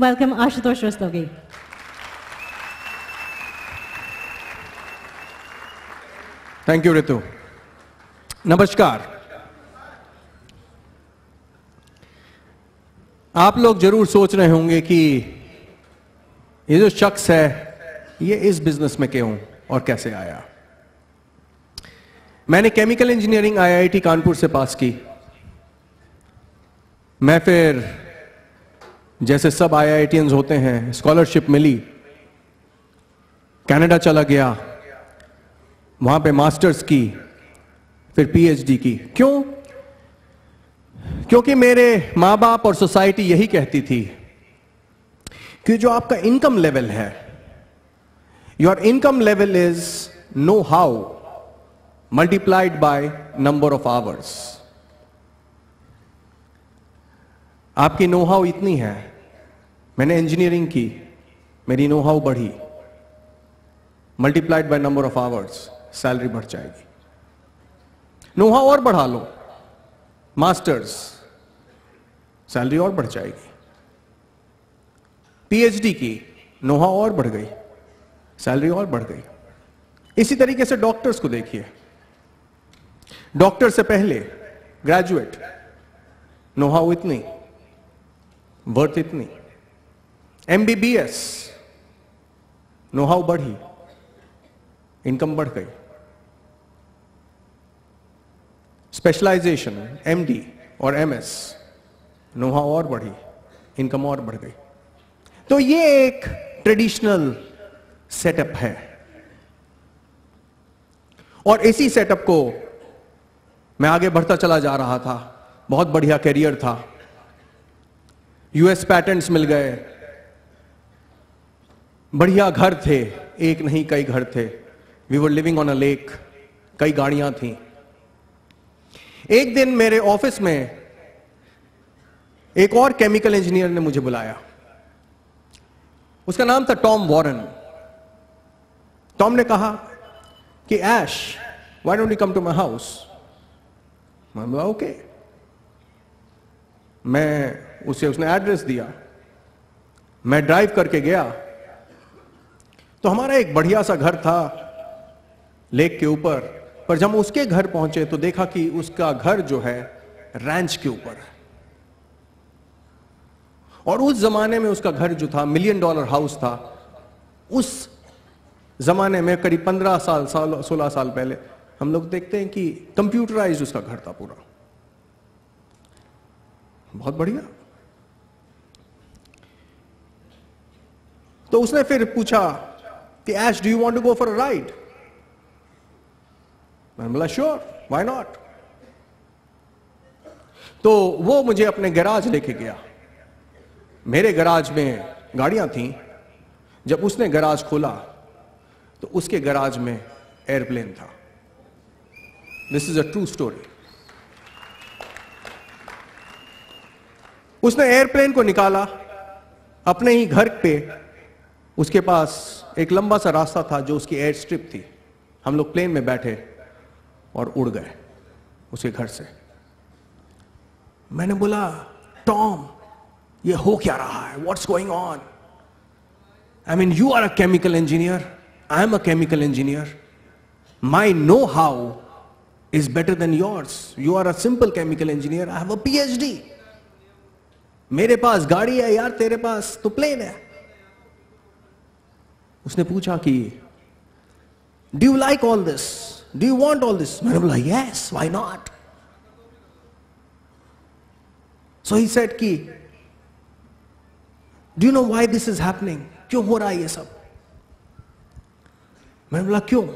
Welcome Ashutosh Rastogi. Thank you Ritu. नमस्कार। आप लोग जरूर सोच रहे होंगे कि ये जो शख्स है ये इस बिजनेस में क्यों और कैसे आया। मैंने केमिकल इंजीनियरिंग आईआईटी कानपुर से पास की। मैं फिर जैसे सब आईआईटीएंस होते हैं स्कॉलरशिप मिली, कनाडा चला गया, वहां पे मास्टर्स की, फिर पीएचडी की। क्यों? क्योंकि मेरे मां बाप और सोसाइटी यही कहती थी कि जो आपका इनकम लेवल है, your income level is know how multiplied by number of hours. आपकी नो हाउ इतनी है, मैंने इंजीनियरिंग की, मेरी नो हाउ बढ़ी, multiplied by number of hours, salary बढ़ जाएगी। नो हाउ और बढ़ा लो, मास्टर्स, सैलरी और बढ़ जाएगी। पीएचडी की, नो हाउ और बढ़ गई, सैलरी और बढ़ गई। इसी तरीके से डॉक्टर्स को देखिए, डॉक्टर से पहले ग्रेजुएट, नो हाउ इतनी, वर्थ इतनी। एमबीबीएस, नो हाउ बढ़ी, इनकम बढ़ गई। स्पेशलाइजेशन, एमडी और एमएस, नो हाउ और बढ़ी, इनकम और बढ़ गई। तो ये एक ट्रेडिशनल सेटअप है और इसी सेटअप को मैं आगे बढ़ता चला जा रहा था। बहुत बढ़िया कैरियर था, यूएस पैटेंट्स मिल गए, बढ़िया घर थे, एक नहीं कई घर थे। We were living on a lake, कई गाड़ियां थी। एक दिन मेरे ऑफिस में एक और केमिकल इंजीनियर ने मुझे बुलाया। उसका नाम था टॉम वॉरेन। टॉम ने कहा कि Ash, why don't you come to my house. मैं बोला ओके। उसने एड्रेस दिया, मैं ड्राइव करके गया तो हमारा एक बढ़िया सा घर था लेक के ऊपर। पर जब हम उसके घर पहुंचे तो देखा कि उसका घर जो है रैंच के ऊपर है। और उस जमाने में उसका घर जो था $1 मिलियन हाउस था। उस जमाने में करीब 15 साल 16 साल पहले हम लोग देखते हैं कि कंप्यूटराइज उसका घर था पूरा, बहुत बढ़िया। तो उसने फिर पूछा कि Ash, do you want to go for a ride. मैंने बोला श्योर, व्हाई नॉट। तो वो मुझे अपने गैराज लेके गया। मेरे गैराज में गाड़ियां थीं। जब उसने गैराज खोला तो उसके गैराज में एयरप्लेन था। This is a true story. उसने एयरप्लेन को निकाला अपने ही घर पे। उसके पास एक लंबा सा रास्ता था जो उसकी एयर स्ट्रिप थी। हम लोग प्लेन में बैठे और उड़ गए उसके घर से। मैंने बोला टॉम, ये हो क्या रहा है, what's going on. I mean you are a chemical engineer, I am a chemical engineer, my know how is better than yours. You are a simple chemical engineer, I have a PhD. मेरे पास गाड़ी है यार, तेरे पास तो plane है। उसने पूछा कि do you like all this, do you want all this. मैंने बोला yes, why not. So he said कि do you know why this is happening, क्यों हो रहा है ये सब। मैंने बोला क्यों।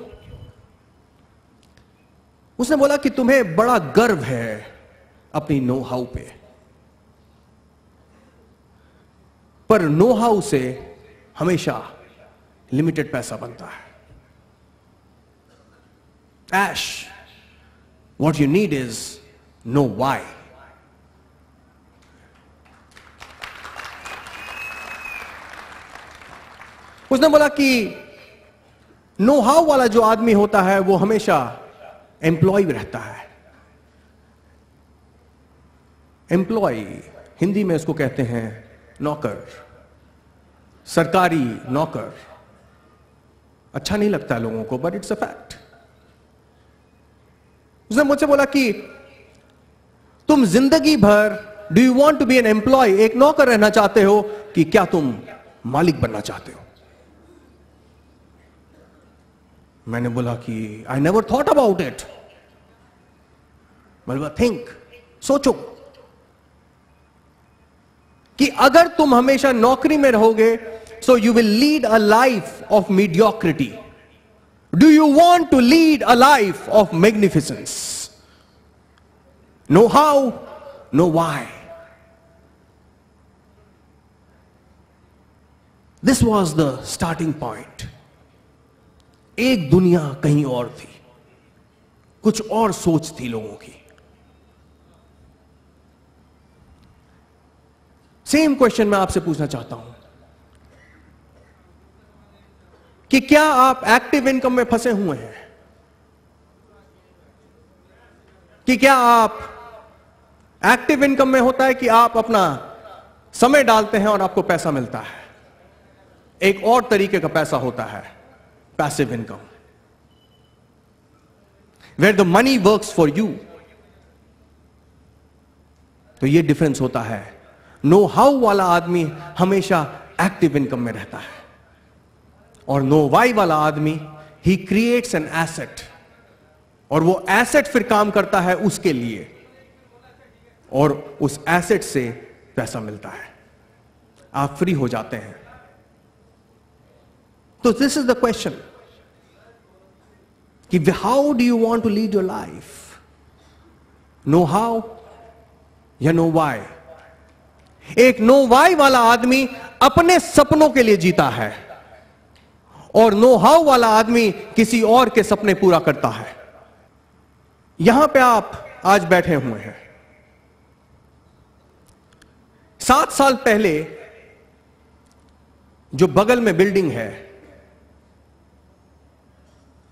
उसने बोला कि तुम्हें बड़ा गर्व है अपनी नो हाउ पे, पर नो हाउ से हमेशा लिमिटेड पैसा बनता है। ऐश, what you need is know why. उसने बोला कि नो हाउ वाला जो आदमी होता है वो हमेशा एम्प्लॉय रहता है। एम्प्लॉय हिंदी में इसको कहते हैं नौकर, सरकारी नौकर अच्छा नहीं लगता है लोगों को, बट इट्स अ फैक्ट। उसने मुझसे बोला कि तुम जिंदगी भर do you want to be an employ, एक नौकर रहना चाहते हो, कि क्या तुम मालिक बनना चाहते हो? मैंने बोला कि I never thought about it. बोला थिंक, सोचो कि अगर तुम हमेशा नौकरी में रहोगे, so you will lead a life of mediocrity. Do you want to lead a life of magnificence? Know how, know why. This was the starting point. एक दुनिया कहीं और थी, कुछ और सोच थी लोगों की। सेम क्वेश्चन मैं आपसे पूछना चाहता हूं कि क्या आप एक्टिव इनकम में फंसे हुए हैं? कि क्या आप एक्टिव इनकम में होता है कि आप अपना समय डालते हैं और आपको पैसा मिलता है? एक और तरीके का पैसा होता है passive income, where the money works for you. तो यह डिफरेंस होता है। नो हाउ वाला आदमी हमेशा एक्टिव इनकम में रहता है, और नो वाई वाला आदमी ही क्रिएट्स एन एसेट, और वो एसेट फिर काम करता है उसके लिए, और उस एसेट से पैसा मिलता है, आप फ्री हो जाते हैं। तो दिस इज द क्वेश्चन कि how do you want to lead your life? Know how या नो वाई? एक नो वाई वाला आदमी अपने सपनों के लिए जीता है, और नो हाउ वाला आदमी किसी और के सपने पूरा करता है। यहां पे आप आज बैठे हुए हैं। 7 साल पहले जो बगल में बिल्डिंग है,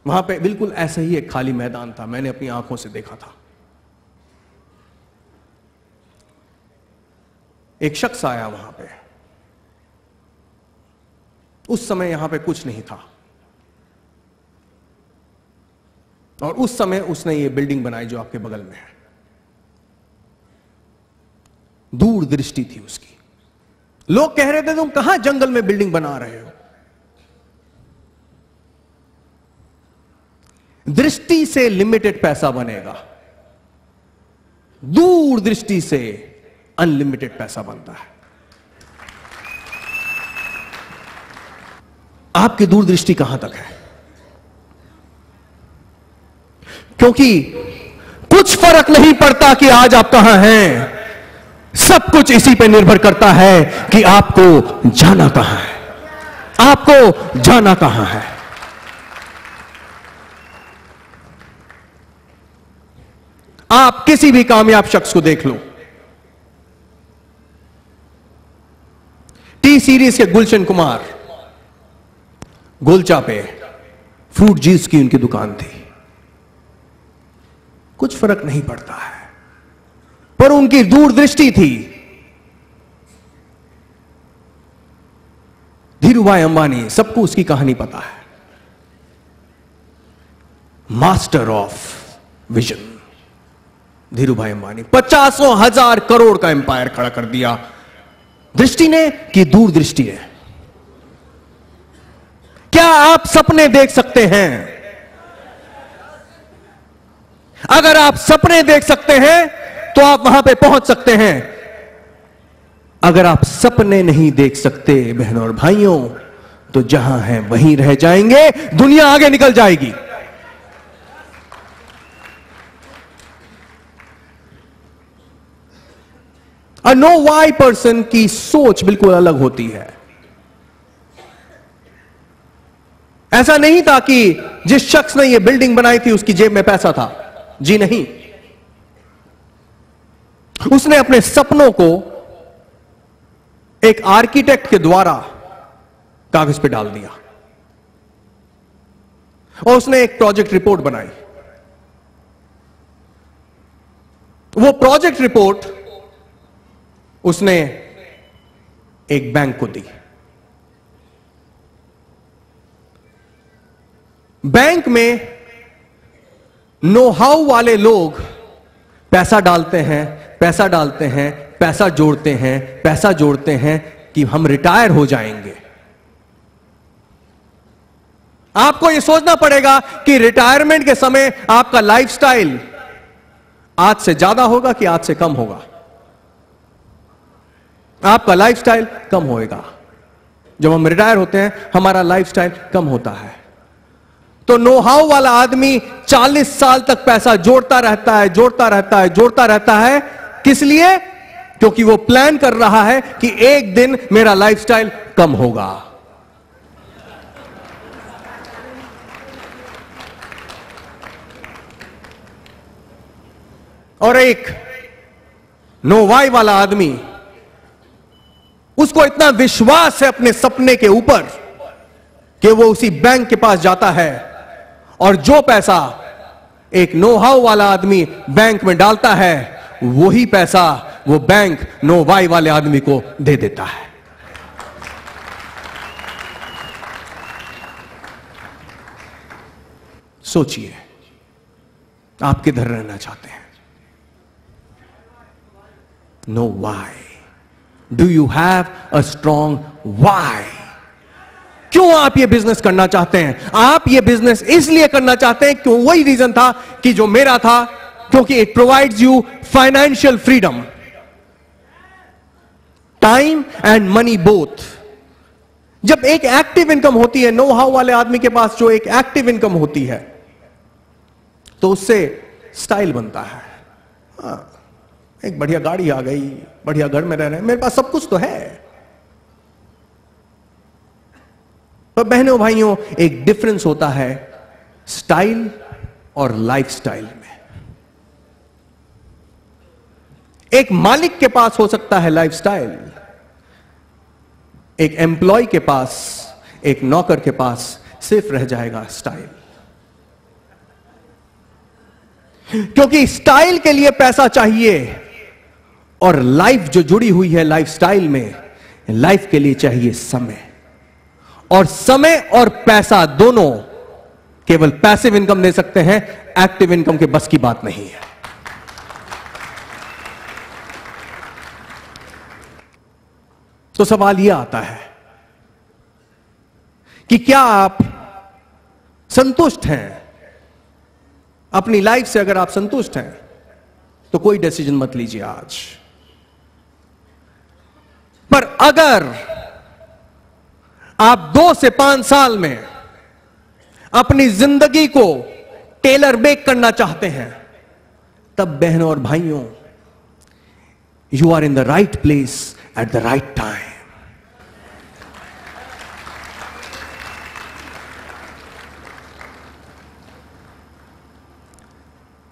वहां पे बिल्कुल ऐसा ही एक खाली मैदान था, मैंने अपनी आंखों से देखा था। एक शख्स आया वहां पे, उस समय यहां पे कुछ नहीं था, और उस समय उसने ये बिल्डिंग बनाई जो आपके बगल में है। दूरदृष्टि थी उसकी। लोग कह रहे थे तुम कहां जंगल में बिल्डिंग बना रहे हो? दृष्टि से लिमिटेड पैसा बनेगा, दूरदृष्टि से अनलिमिटेड पैसा बनता है। आपकी दूरदृष्टि कहां तक है? क्योंकि कुछ फर्क नहीं पड़ता कि आज आप कहां हैं, सब कुछ इसी पे निर्भर करता है कि आपको जाना कहां है, आपको जाना कहां है। आप किसी भी कामयाब शख्स को देख लो। टी सीरीज के गुलशन कुमार, गोलचा पे फ्रूट जूस की उनकी दुकान थी। कुछ फर्क नहीं पड़ता है, पर उनकी दूरदृष्टि थी। धीरूभाई अंबानी, सबको उसकी कहानी पता है, master of vision. Dhirubhai Ambani 50,000 crore का एम्पायर खड़ा कर दिया। दृष्टि ने कि दूरदृष्टि है। क्या आप सपने देख सकते हैं? अगर आप सपने देख सकते हैं तो आप वहां पे पहुंच सकते हैं। अगर आप सपने नहीं देख सकते बहनों और भाइयों, तो जहां हैं वहीं रह जाएंगे, दुनिया आगे निकल जाएगी। अ नो वाई पर्सन की सोच बिल्कुल अलग होती है। ऐसा नहीं था कि जिस शख्स ने यह बिल्डिंग बनाई थी उसकी जेब में पैसा था, जी नहीं। उसने अपने सपनों को एक आर्किटेक्ट के द्वारा कागज पे डाल दिया, और उसने एक प्रोजेक्ट रिपोर्ट बनाई। वो प्रोजेक्ट रिपोर्ट उसने एक बैंक को दी, बैंक में नो हाउ वाले लोग पैसा डालते हैं, पैसा डालते हैं, पैसा जोड़ते हैं, पैसा जोड़ते हैं कि हम रिटायर हो जाएंगे। आपको यह सोचना पड़ेगा कि रिटायरमेंट के समय आपका लाइफस्टाइल आज से ज्यादा होगा कि आज से कम होगा। आपका लाइफस्टाइल कम होएगा। जब हम रिटायर होते हैं हमारा लाइफस्टाइल कम होता है। तो नो हाउ वाला आदमी 40 साल तक पैसा जोड़ता रहता है, जोड़ता रहता है, जोड़ता रहता है। किस लिए? क्योंकि वो प्लान कर रहा है कि एक दिन मेरा लाइफस्टाइल कम होगा। और एक नो वाई वाला आदमी, उसको इतना विश्वास है अपने सपने के ऊपर कि वो उसी बैंक के पास जाता है और जो पैसा एक नो हाउ वाला आदमी बैंक में डालता है वही पैसा वो बैंक नो वाई वाले आदमी को दे देता है। सोचिए, आप किधर रहना चाहते हैं? Know why. Do you have a strong why? क्यों आप ये बिजनेस करना चाहते हैं? आप ये बिजनेस इसलिए करना चाहते हैं क्यों? वही रीजन था कि जो मेरा था, क्योंकि it provides you financial freedom, time and money both. जब एक एक्टिव इनकम होती है, नो हाउ वाले आदमी के पास जो एक एक्टिव इनकम होती है, तो उससे स्टाइल बनता है। एक बढ़िया गाड़ी आ गई, बढ़िया घर में रह रहे हैं, मेरे पास सब कुछ तो है। पर बहनों भाइयों, एक डिफरेंस होता है स्टाइल और लाइफस्टाइल में। एक मालिक के पास हो सकता है लाइफस्टाइल, एक एम्प्लॉय के पास, एक नौकर के पास सिर्फ रह जाएगा स्टाइल। क्योंकि स्टाइल के लिए पैसा चाहिए और लाइफ जो जुड़ी हुई है लाइफस्टाइल में, लाइफ के लिए चाहिए समय। और समय और पैसा दोनों केवल पैसिव इनकम दे सकते हैं, एक्टिव इनकम के बस की बात नहीं है। तो सवाल यह आता है कि क्या आप संतुष्ट हैं अपनी लाइफ से? अगर आप संतुष्ट हैं तो कोई डिसीजन मत लीजिए आज। पर अगर आप 2 से 5 साल में अपनी जिंदगी को टेलर मेक करना चाहते हैं, तब बहनों और भाइयों, you are in the right place at the right time.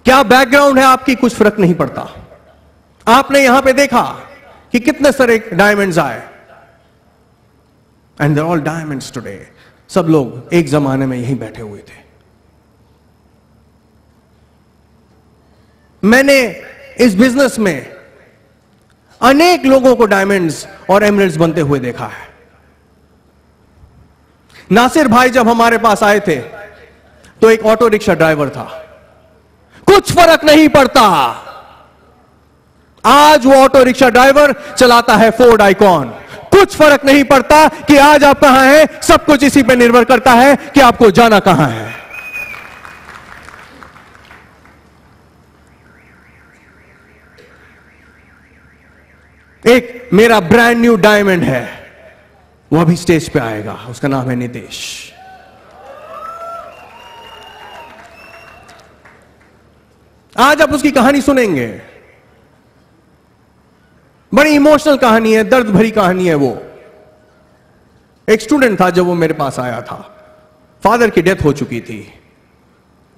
क्या बैकग्राउंड है आपकी, कुछ फर्क नहीं पड़ता। आपने यहां पे देखा कि कितने सारे डायमंड्स आए, and there all diamonds today. सब लोग एक जमाने में यहीं बैठे हुए थे। मैंने इस बिजनेस में अनेक लोगों को डायमंड्स और एमरल्ड्स बनते हुए देखा है। नासिर भाई जब हमारे पास आए थे तो एक ऑटो रिक्शा ड्राइवर था, कुछ फर्क नहीं पड़ता। आज वो ऑटो रिक्शा ड्राइवर चलाता है फोर्ड आइकॉन। कुछ फर्क नहीं पड़ता कि आज आप कहां हैं, सब कुछ इसी पे निर्भर करता है कि आपको जाना कहां है। एक मेरा ब्रांड न्यू डायमंड है, वो अभी स्टेज पे आएगा, उसका नाम है नितेश। आज आप उसकी कहानी सुनेंगे, बड़ी इमोशनल कहानी है, दर्द भरी कहानी है। वो एक स्टूडेंट था जब वो मेरे पास आया था, फादर की डेथ हो चुकी थी,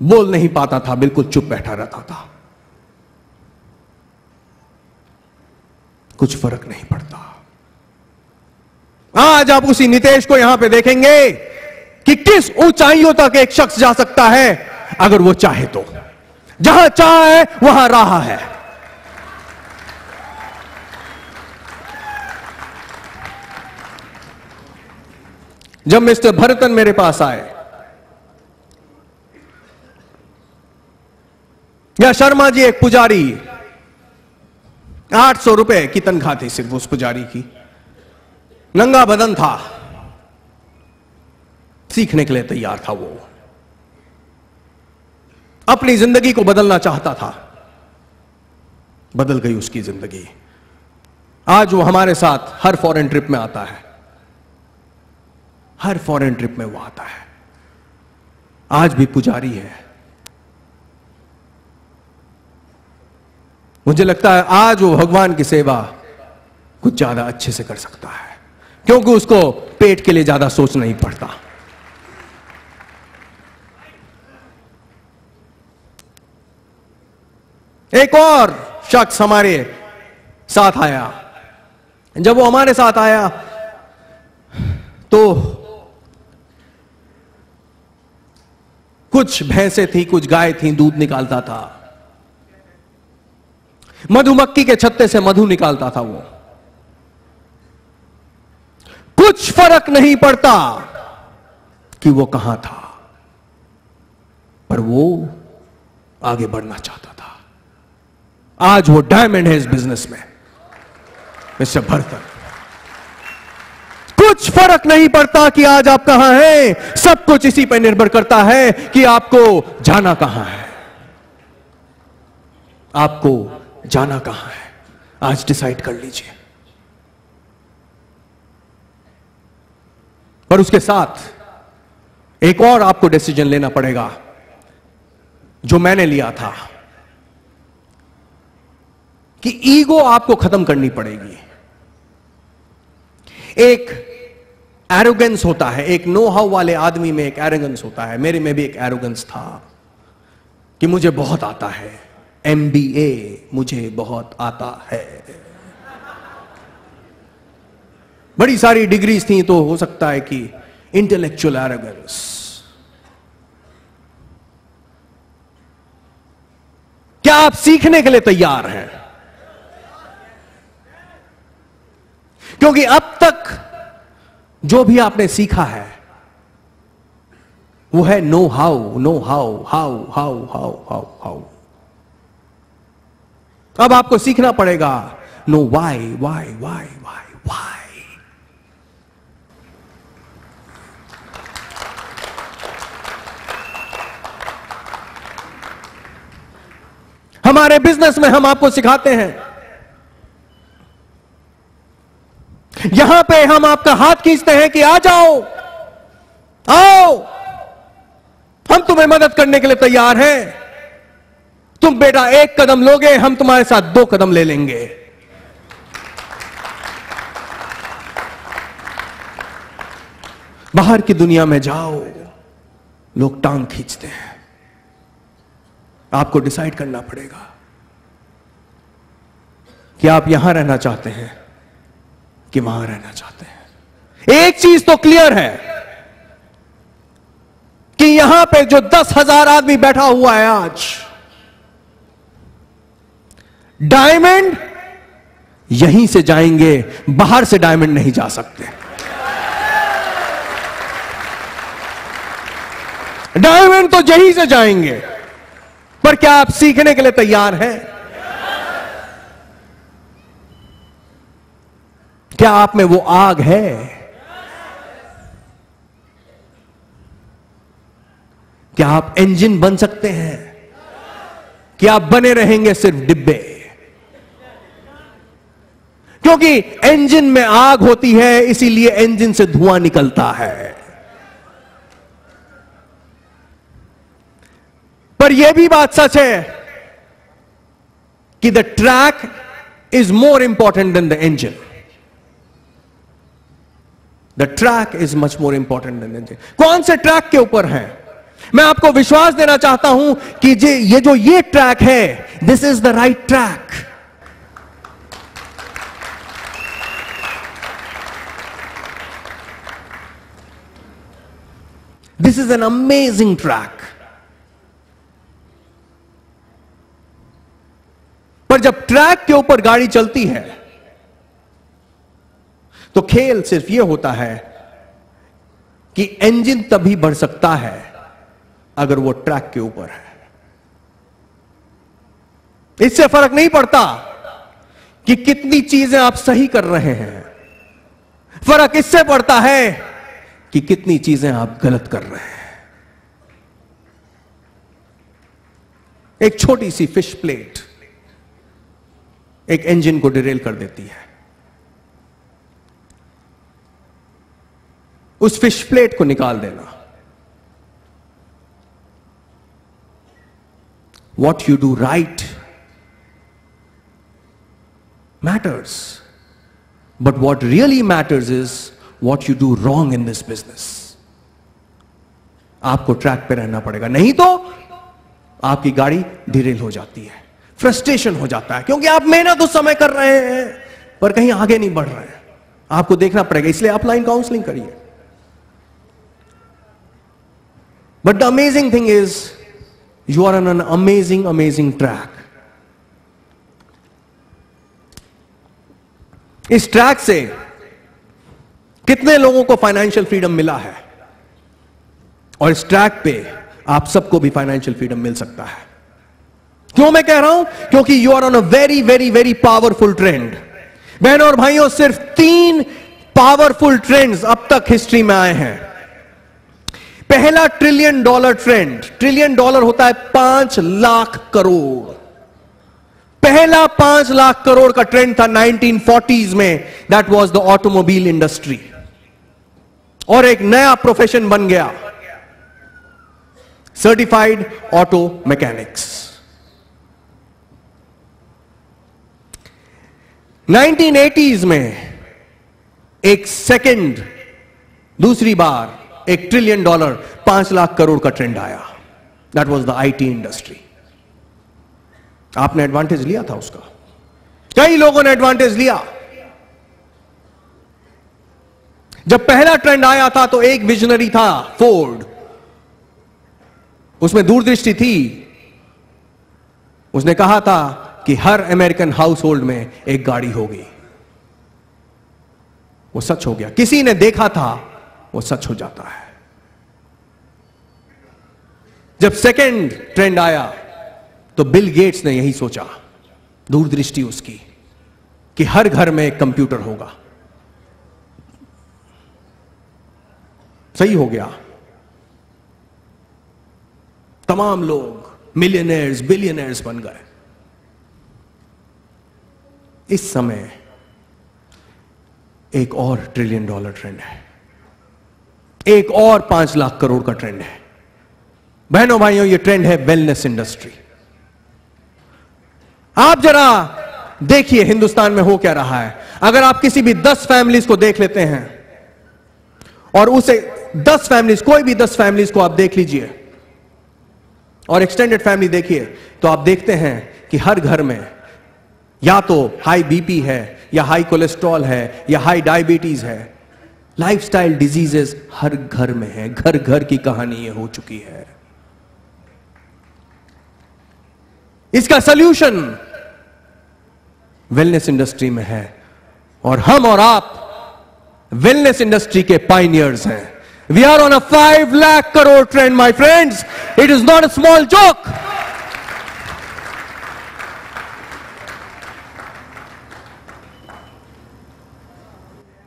बोल नहीं पाता था, बिल्कुल चुप बैठा रहता था। कुछ फर्क नहीं पड़ता। आज आप उसी नितेश को यहां पे देखेंगे कि किस ऊंचाइयों तक एक शख्स जा सकता है अगर वो चाहे तो। जहां चाह है वहां राह है। जब मिस्टर भरतन मेरे पास आए या शर्मा जी एक पुजारी, 800 रुपए की तनख्वाह थी सिर्फ उस पुजारी की, नंगा बदन था, सीखने के लिए तैयार था। वो अपनी जिंदगी को बदलना चाहता था, बदल गई उसकी जिंदगी। आज वो हमारे साथ हर फॉरेन ट्रिप में आता है, हर फॉरेन ट्रिप में वो आता है, आज भी पुजारी है। मुझे लगता है आज वो भगवान की सेवा कुछ ज्यादा अच्छे से कर सकता है, क्योंकि उसको पेट के लिए ज्यादा सोचना नहीं पड़ता। एक और शख्स हमारे साथ आया। जब वो हमारे साथ आया तो कुछ भैंसें थी, कुछ गाय थी, दूध निकालता था, मधुमक्खी के छत्ते से मधु निकालता था। वो कुछ फर्क नहीं पड़ता कि वो कहां था, पर वो आगे बढ़ना चाहता था। आज वो डायमंड है इस बिजनेस में, मिस्टर भरतन। कुछ फर्क नहीं पड़ता कि आज आप कहां हैं, सब कुछ इसी पर निर्भर करता है कि आपको जाना कहां है, आपको जाना कहां है। आज डिसाइड कर लीजिए। पर उसके साथ एक और आपको डिसीजन लेना पड़ेगा, जो मैंने लिया था, कि ईगो आपको खत्म करनी पड़ेगी। एक एरोगेंस होता है, एक नो हाउ वाले आदमी में एक एरोगेंस होता है। मेरे में भी एक एरोगेंस था कि मुझे बहुत आता है, MBA मुझे बहुत आता है, बड़ी सारी डिग्रीज थी, तो हो सकता है कि इंटेलेक्चुअल एरोगेंस। क्या आप सीखने के लिए तैयार हैं? क्योंकि अब तक जो भी आपने सीखा है वो है know how, know how, how how how how how. अब आपको सीखना पड़ेगा know why, why why why why. हमारे बिजनेस में हम आपको सिखाते हैं, यहां पे हम आपका हाथ खींचते हैं कि आ जाओ, आओ, हम तुम्हें मदद करने के लिए तैयार हैं। तुम बेटा एक कदम लोगे, हम तुम्हारे साथ 2 कदम ले लेंगे। बाहर की दुनिया में जाओ, लोग टांग खींचते हैं। आपको डिसाइड करना पड़ेगा कि आप यहां रहना चाहते हैं कि वहां रहना चाहते हैं। एक चीज तो क्लियर है कि यहां पे जो 10,000 आदमी बैठा हुआ है आज, डायमंड यहीं से जाएंगे, बाहर से डायमंड नहीं जा सकते। डायमंड तो यहीं से जाएंगे, पर क्या आप सीखने के लिए तैयार हैं? क्या आप में वो आग है? क्या आप इंजन बन सकते हैं? क्या आप बने रहेंगे सिर्फ डिब्बे? क्योंकि इंजन में आग होती है, इसीलिए इंजन से धुआं निकलता है। पर यह भी बात सच है कि the track is more important than the engine. The track is much more important than the engine. कौन से ट्रैक के ऊपर है? मैं आपको विश्वास देना चाहता हूं कि ये ट्रैक है, this is the right track. This is an amazing track. पर जब ट्रैक के ऊपर गाड़ी चलती है तो खेल सिर्फ यह होता है कि इंजन तभी बढ़ सकता है अगर वो ट्रैक के ऊपर है। इससे फर्क नहीं पड़ता कि कितनी चीजें आप सही कर रहे हैं, फर्क इससे पड़ता है कि कितनी चीजें आप गलत कर रहे हैं। एक छोटी सी फिश प्लेट एक इंजन को डिरेल कर देती है। उस फिश प्लेट को निकाल देना। What you do right matters, but what really matters is what you do wrong in this business. आपको ट्रैक पे रहना पड़ेगा, नहीं तो आपकी गाड़ी डिरेल हो जाती है, फ्रस्ट्रेशन हो जाता है, क्योंकि आप मेहनत उस समय कर रहे हैं पर कहीं आगे नहीं बढ़ रहे हैं। आपको देखना पड़ेगा, इसलिए अपलाइन काउंसलिंग करिए। But the amazing thing is, you are on an amazing track. इस ट्रैक से कितने लोगों को फाइनेंशियल फ्रीडम मिला है, और इस ट्रैक पे आप सबको भी फाइनेंशियल फ्रीडम मिल सकता है। क्यों मैं कह रहा हूं? क्योंकि you are on a very powerful trend. बहनों और भाइयों, सिर्फ 3 पावरफुल ट्रेंड्स अब तक हिस्ट्री में आए हैं। पहला $1 ट्रिलियन ट्रेंड, $1 ट्रिलियन होता है 5 लाख करोड़। पहला 5 लाख करोड़ का ट्रेंड था 1940s में, that was the automobile industry, और एक नया प्रोफेशन बन गया, सर्टिफाइड ऑटो मैकेनिक्स। 1980s में एक सेकंड, दूसरी बार $1 ट्रिलियन 5 लाख करोड़ का ट्रेंड आया, that was the IT industry. आपने एडवांटेज लिया था उसका, कई लोगों ने एडवांटेज लिया। जब पहला ट्रेंड आया था तो एक विजनरी था, फोर्ड, उसमें दूरदृष्टि थी। उसने कहा था कि हर अमेरिकन हाउस होल्ड में एक गाड़ी होगी। वो सच हो गया। किसी ने देखा था, वो सच हो जाता है। जब सेकंड ट्रेंड आया तो बिल गेट्स ने यही सोचा, दूरदृष्टि उसकी, कि हर घर में एक कंप्यूटर होगा। सही हो गया। तमाम लोग मिलियनेयर्स, बिलियनेयर्स बन गए। इस समय एक और $1 ट्रिलियन ट्रेंड है, एक और 5 लाख करोड़ का ट्रेंड है। बहनों भाइयों, यह ट्रेंड है वेलनेस इंडस्ट्री। आप जरा देखिए हिंदुस्तान में हो क्या रहा है। अगर आप किसी भी 10 फैमिलीज को देख लेते हैं, और उसे 10 फैमिलीज, कोई भी 10 फैमिलीज को आप देख लीजिए और एक्सटेंडेड फैमिली देखिए, तो आप देखते हैं कि हर घर में या तो हाई बीपी है, या हाई कोलेस्ट्रॉल है, या हाई डायबिटीज है। लाइफस्टाइल डिजीजेस हर घर में है। घर घर की कहानी ये हो चुकी है। इसका सल्यूशन वेलनेस इंडस्ट्री में है, और हम और आप वेलनेस इंडस्ट्री के पायनियर्स हैं। We are on a 5 lakh crore trend my friends. It is not a small joke.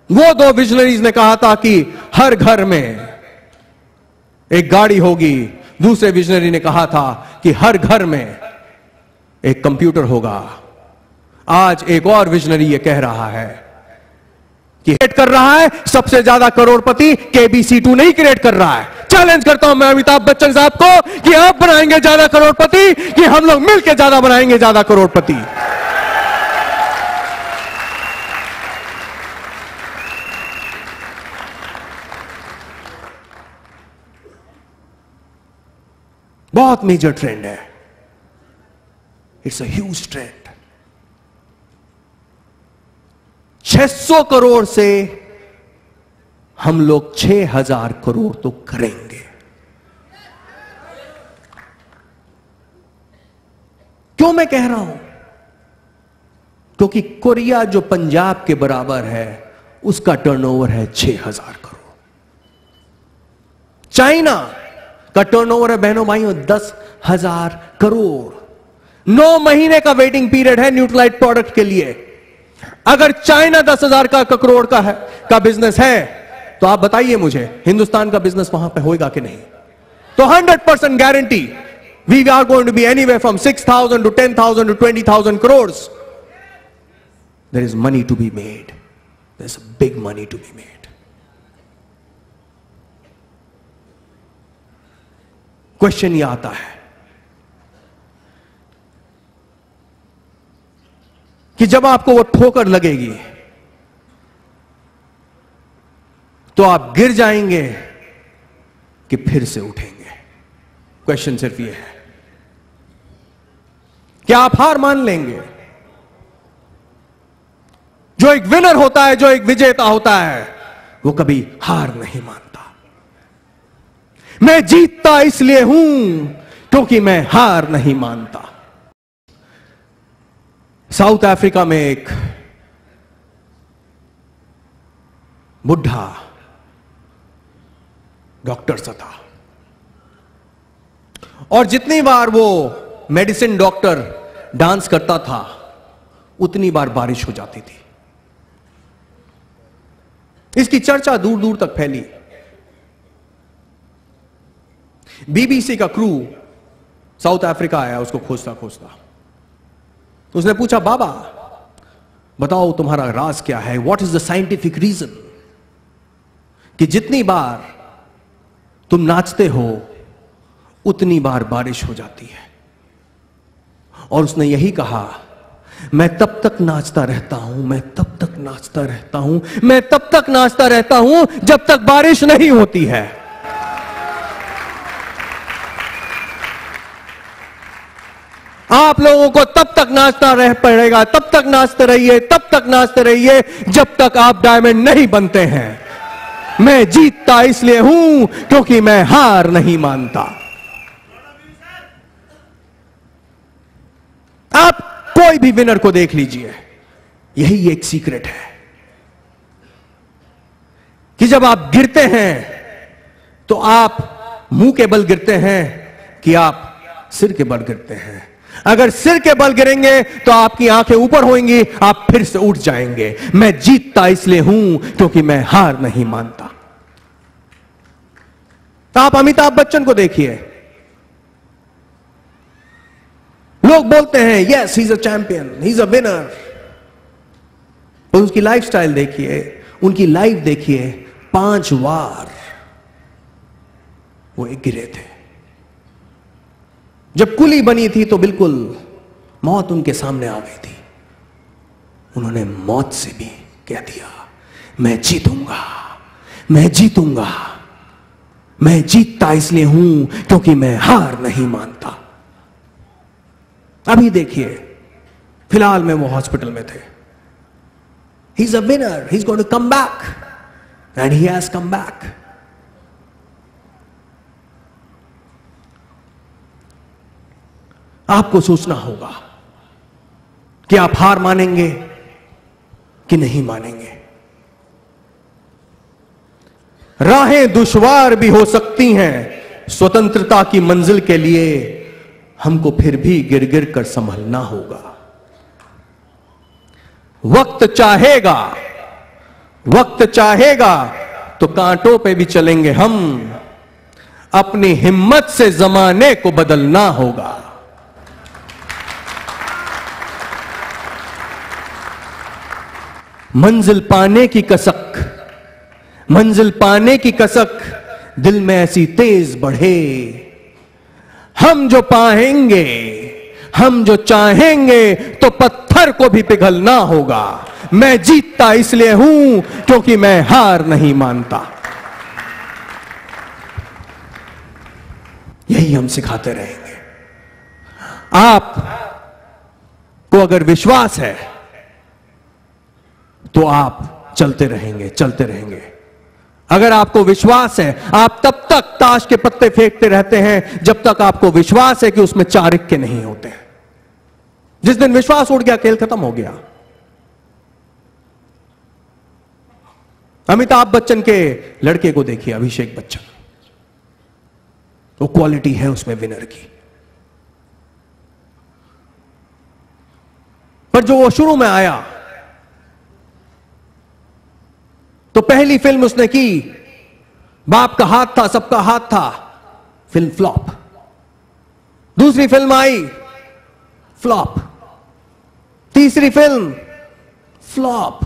वो 2 विजनरीज ने कहा था कि हर घर में एक गाड़ी होगी। दूसरे विजनरी ने कहा था कि हर घर में एक कंप्यूटर होगा। आज एक और विजनरी ये कह रहा है कि क्रिएट कर रहा है सबसे ज्यादा करोड़पति KBC2 नहीं क्रिएट कर रहा है। चैलेंज करता हूं मैं अमिताभ बच्चन साहब को कि आप बनाएंगे ज्यादा करोड़पति, कि हम लोग मिलकर ज्यादा बनाएंगे ज्यादा करोड़पति। बहुत मेजर ट्रेंड है। It's a huge trend. 600 crore से हम लोग 6000 करोड़ तो करेंगे। क्यों मैं कह रहा हूं? क्योंकि कोरिया जो पंजाब के बराबर है, उसका टर्नओवर है 6000 करोड़। चाइना का टर्नओवर है बहनों भाइयों 10,000 करोड़। 9 महीने का वेटिंग पीरियड है न्यूट्रलाइट प्रोडक्ट के लिए। अगर चाइना 10,000 का करोड़ का बिजनेस है, तो आप बताइए मुझे हिंदुस्तान का बिजनेस वहां पे होएगा कि नहीं? तो 100% guarantee we are going to be anywhere from 6,000 to 10,000 to 20,000 crores. There is money to be made. There's big money to be made. Question ये आता है कि जब आपको वो ठोकर लगेगी तो आप गिर जाएंगे कि फिर से उठेंगे? क्वेश्चन सिर्फ ये है, क्या आप हार मान लेंगे? जो एक विनर होता है, जो एक विजेता होता है, वो कभी हार नहीं मानता। मैं जीतता इसलिए हूं क्योंकि मैं हार नहीं मानता। साउथ अफ्रीका में एक बुढ़ा डॉक्टर सा था, और जितनी बार वो मेडिसिन डॉक्टर डांस करता था उतनी बार बारिश हो जाती थी। इसकी चर्चा दूर दूर तक फैली। बीबीसी का क्रू साउथ अफ्रीका आया उसको खोजता खोजता। उसने पूछा, बाबा बताओ तुम्हारा राज क्या है? What is the scientific reason कि जितनी बार तुम नाचते हो उतनी बार बारिश हो जाती है? और उसने यही कहा, मैं तब तक नाचता रहता हूं, मैं तब तक नाचता रहता हूं, मैं तब तक नाचता रहता हूं जब तक बारिश नहीं होती है। आप लोगों को तब तक नाचना रह पड़ेगा, तब तक नाचते रहिए, तब तक नाचते रहिए जब तक आप डायमंड नहीं बनते हैं। मैं जीतता इसलिए हूं क्योंकि मैं हार नहीं मानता। आप कोई भी विनर को देख लीजिए, यही एक सीक्रेट है कि जब आप गिरते हैं तो आप मुंह के बल गिरते हैं कि आप सिर के बल गिरते हैं। अगर सिर के बल गिरेंगे तो आपकी आंखें ऊपर होंगी, आप फिर से उठ जाएंगे। मैं जीतता इसलिए हूं क्योंकि मैं हार नहीं मानता। तो आप अमिताभ बच्चन को देखिए, लोग बोलते हैं yes he is a champion, he is a winner, और उसकी लाइफस्टाइल देखिए, उनकी लाइफ देखिए, 5 बार वो गिरे थे। जब कुली बनी थी तो बिल्कुल मौत उनके सामने आ गई थी। उन्होंने मौत से भी कह दिया, मैं जीतूंगा, मैं जीतूंगा, मैं जीतता इसलिए हूं क्योंकि मैं हार नहीं मानता। अभी देखिए, फिलहाल में वो हॉस्पिटल में थे। He is a winner, he is going to come back, and he has come back. आपको सोचना होगा कि आप हार मानेंगे कि नहीं मानेंगे। राहें दुश्वार भी हो सकती हैं स्वतंत्रता की मंजिल के लिए, हमको फिर भी गिर गिर कर संभलना होगा। वक्त चाहेगा, वक्त चाहेगा तो कांटों पे भी चलेंगे हम, अपनी हिम्मत से जमाने को बदलना होगा। मंजिल पाने की कसक, मंजिल पाने की कसक दिल में ऐसी तेज बढ़े, हम जो पाएंगे, हम जो चाहेंगे तो पत्थर को भी पिघलना होगा। मैं जीतता इसलिए हूं क्योंकि मैं हार नहीं मानता। यही हम सिखाते रहेंगे। आप को अगर विश्वास है तो आप चलते रहेंगे, चलते रहेंगे। अगर आपको विश्वास है, आप तब तक ताश के पत्ते फेंकते रहते हैं जब तक आपको विश्वास है कि उसमें 4 इक्के नहीं होते। जिस दिन विश्वास उड़ गया, खेल खत्म हो गया। अमिताभ बच्चन के लड़के को देखिए, अभिषेक बच्चन, वो क्वालिटी है उसमें विनर की। पर जो वो शुरू में आया तो पहली फिल्म उसने की, बाप का हाथ था, सबका हाथ था, फिल्म फ्लॉप। दूसरी फिल्म आई, फ्लॉप। तीसरी फिल्म फ्लॉप।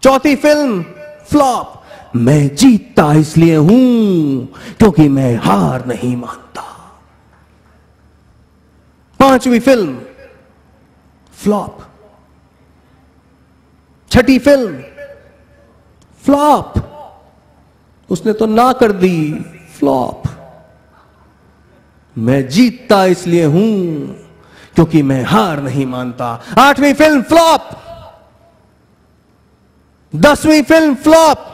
चौथी फिल्म फ्लॉप। मैं जीतता इसलिए हूं क्योंकि मैं हार नहीं मानता। पांचवी फिल्म फ्लॉप। छठी फिल्म फ्लॉप। उसने तो ना कर दी, फ्लॉप। मैं जीतता इसलिए हूं क्योंकि मैं हार नहीं मानता। आठवीं फिल्म फ्लॉप। 10वीं film flop.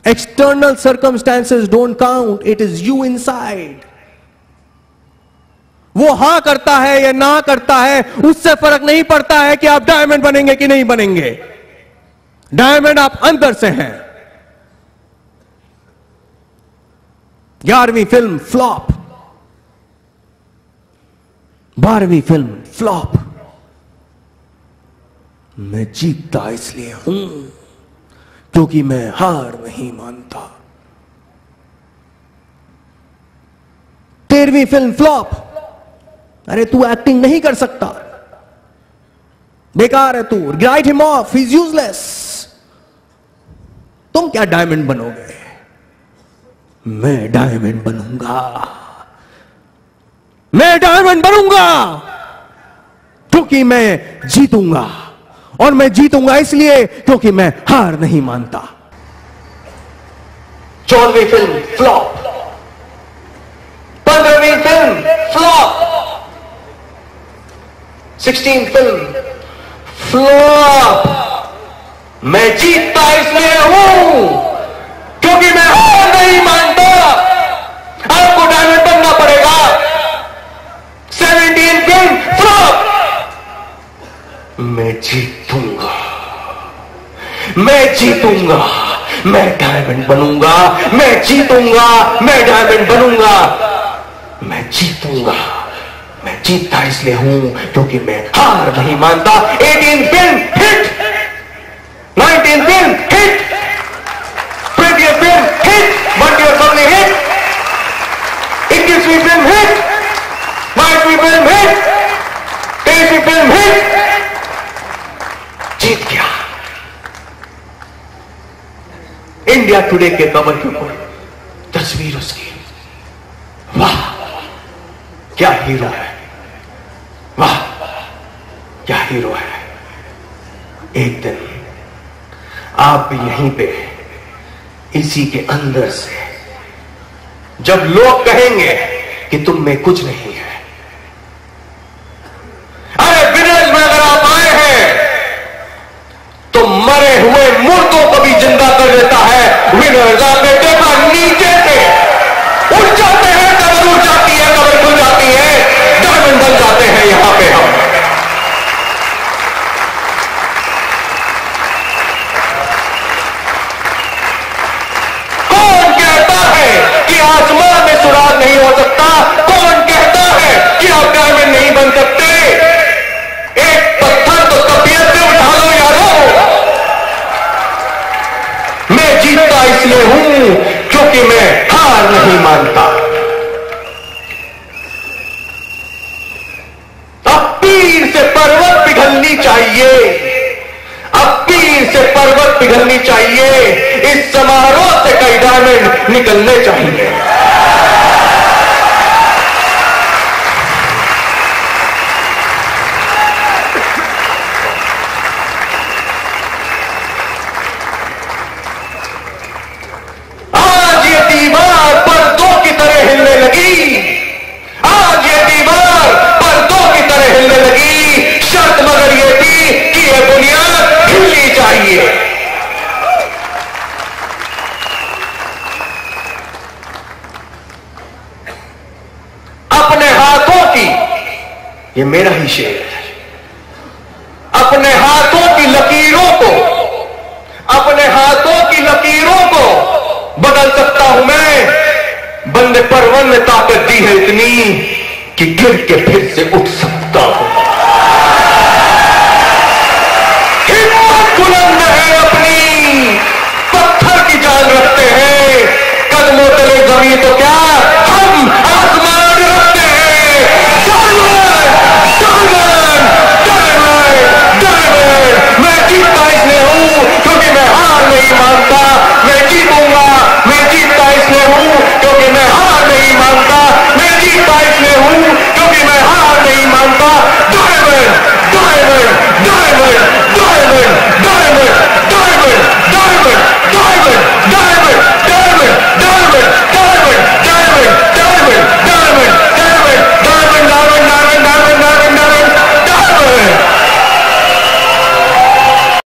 External circumstances don't count, it is you inside. वो हां करता है या ना करता है, उससे फर्क नहीं पड़ता है कि आप डायमंड बनेंगे कि नहीं बनेंगे। डायमंड आप अंदर से हैं। 11वीं फिल्म फ्लॉप। 12वीं फिल्म फ्लॉप। मैं जीतता इसलिए हूं क्योंकि मैं हार नहीं मानता। 13वीं फिल्म फ्लॉप। अरे तू एक्टिंग नहीं कर सकता, बेकार है तू, right him of, he is useless. तुम क्या डायमंड बनोगे? मैं डायमंड बनूंगा। मैं डायमंड बनूंगा क्योंकि मैं जीतूंगा, और मैं जीतूंगा इसलिए क्योंकि मैं हार नहीं मानता। 14वीं फिल्म फ्लॉप। 15वीं film flop. 16th film flop. मैं जीतता इसलिए हूं क्योंकि मैं हार नहीं मानता। आपको डायमंड बनना पड़ेगा। 17th film flop. मैं जीतूंगा, मैं जीतूंगा, मैं डायमंड बनूंगा। मैं जीतूंगा, मैं डायमंड बनूंगा। मैं जीतूंगा, मैं जीतता इसलिए हूं क्योंकि मैं हार नहीं मानता। 18th film hit. 19th film hit. 20th film hit. 1 year only hit. 21वीं फिल्म हिट। 22वीं फिल्म हिट। 23वीं फिल्म हिट। जीत गया। इंडिया टुडे के कवर के ऊपर तस्वीर उसकी। वाह क्या हीरो है, वाह क्या हीरो है। एक दिन आप भी यहीं पे, इसी के अंदर से, जब लोग कहेंगे कि तुम में कुछ नहीं है। अरे विनर्स में अगर आप आए हैं तो मरे हुए मुर्दों को भी जिंदा कर देता है। विनर्स आपने देखा नीचे से उठ जाते हैं, कबर उठ जाती है, कबर खुल जाती है, डायमंड बन जाते हैं यहां पे हम। कौन कहता है कि आसमान में सुराग नहीं हो सकता? कौन कहता है कि आप डायमंड नहीं बन सकते? एक पत्थर तो तबीयत से उठा लो यारो। मैं जीतता इसलिए हूं क्योंकि मैं हार नहीं मानता। अब पीर से पर्वत पिघलनी चाहिए, अब पीर से पर्वत पिघलनी चाहिए। इस समारोह से कई डायमंड निकलने चाहिए। आज ये दीवार पर्दों की तरह हिलने लगी। आज ये दीवार पर्दों की तरह हिलने लगी। शर्त मगर ये थी कि ये बुनियाद हिलनी चाहिए। अपने हाथों की, ये मेरा ही शेर है, अपने हाथों की लकीरों को, अपने हाथों की लकीरों को बदल सकता हूं मैं। बंदे परवन ने ताकत दी है इतनी कि गिर के फिर से उठ सकता हूं।